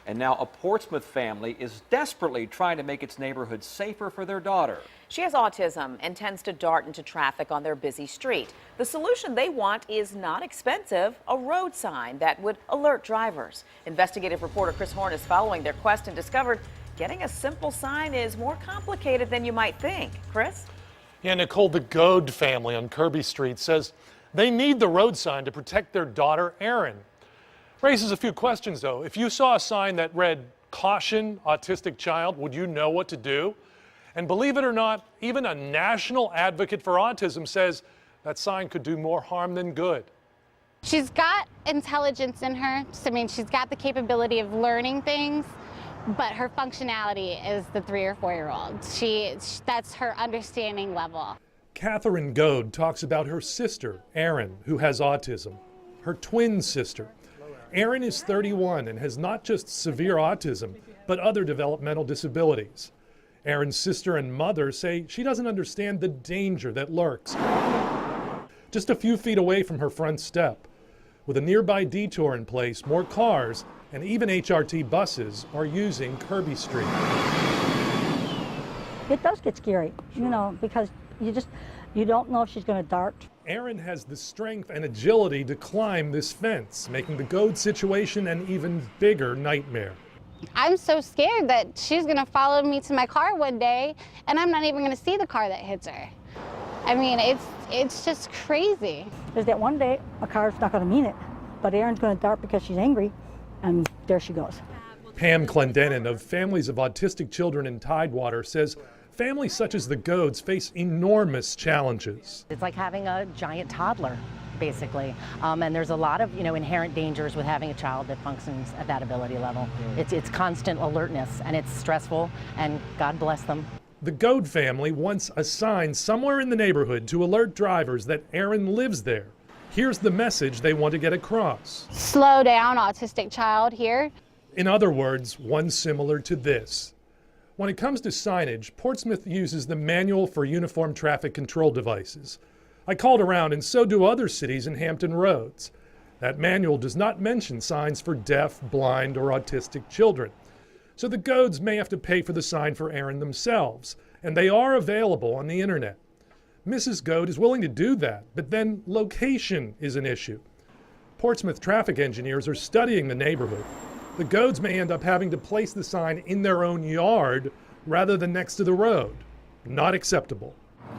And now a Portsmouth family is desperately trying to make its neighborhood safer for their daughter. She has autism and tends to dart into traffic on their busy street. The solution they want is not expensive, a road sign that would alert drivers. Investigative reporter Chris Horne is following their quest and discovered getting a simple sign is more complicated than you might think. Chris? Yeah, Nicole, the Goad family on Kirby Street says they need the road sign to protect their daughter, Erin. Raises a few questions, though. If you saw a sign that read, "Caution, autistic child," would you know what to do? And believe it or not, even a national advocate for autism says that sign could do more harm than good. She's got intelligence in her. I mean, she's got the capability of learning things, but her functionality is the 3 or 4-year-old. That's her understanding level. Catherine Goad talks about her sister, Erin, who has autism, her twin sister. Erin is 31 and has not just severe autism, but other developmental disabilities. Erin's sister and mother say she doesn't understand the danger that lurks just a few feet away from her front step. With a nearby detour in place, more cars and even HRT buses are using Kirby Street. It does get scary, because you don't know if she's going to dart. Erin has the strength and agility to climb this fence, making the Goad situation an even bigger nightmare. I'm so scared that she's going to follow me to my car one day and I'm not even going to see the car that hits her. I mean, it's just crazy. There's that one day a car's not going to mean it, but Erin's going to dart because she's angry, and there she goes. Pam Clendenin of Families of Autistic Children in Tidewater says families such as the Goads face enormous challenges. It's like having a giant toddler, basically. And there's a lot of, inherent dangers with having a child that functions at that ability level. It's constant alertness, and it's stressful, and God bless them. The Goad family wants a sign somewhere in the neighborhood to alert drivers that Erin lives there. Here's the message they want to get across. Slow down, autistic child here. In other words, one similar to this. When it comes to signage, Portsmouth uses the Manual for Uniform Traffic Control Devices. I called around, and so do other cities in Hampton Roads. That manual does not mention signs for deaf, blind, or autistic children. So the Goads may have to pay for the sign for Erin themselves, and they are available on the internet. Mrs. Goad is willing to do that, but then location is an issue. Portsmouth traffic engineers are studying the neighborhood. The Goads may end up having to place the sign in their own yard rather than next to the road. Not acceptable.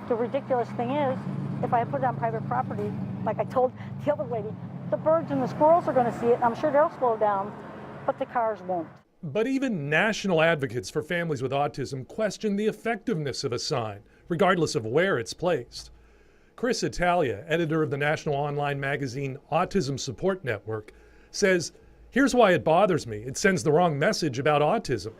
The ridiculous thing is, if I put it on private property, like I told the other lady, the birds and the squirrels are going to see it, and I'm sure they'll slow down, but the cars won't. But even national advocates for families with autism question the effectiveness of a sign, regardless of where it's placed. Chris Italia, editor of the national online magazine Autism Support Network, says, "Here's why it bothers me. It sends the wrong message about autism."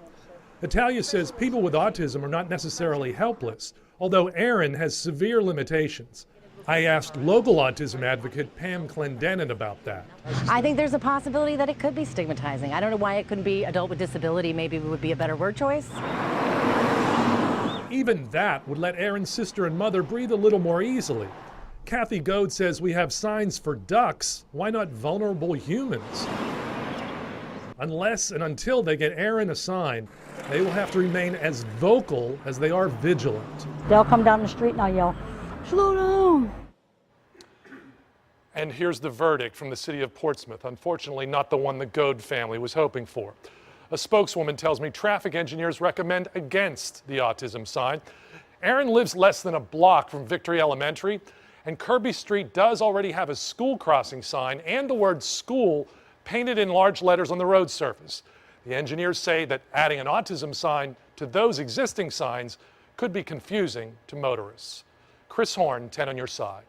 Italia says people with autism are not necessarily helpless, although Erin has severe limitations. I asked local autism advocate Pam Clendenin about that. I think there's a possibility that it could be stigmatizing. I don't know why it couldn't be adult with disability. Maybe it would be a better word choice. Even that would let Erin's sister and mother breathe a little more easily. Kathy Goad says we have signs for ducks. Why not vulnerable humans? Unless and until they get Erin a sign, they will have to remain as vocal as they are vigilant. They'll come down the street and I'll yell, "Slow down!" And here's the verdict from the city of Portsmouth. Unfortunately, not the one the Goad family was hoping for. A spokeswoman tells me traffic engineers recommend against the autism sign. Erin lives less than a block from Victory Elementary, and Kirby Street does already have a school crossing sign and the word school painted in large letters on the road surface. The engineers say that adding an autism sign to those existing signs could be confusing to motorists. Chris Horne, 10 on your side.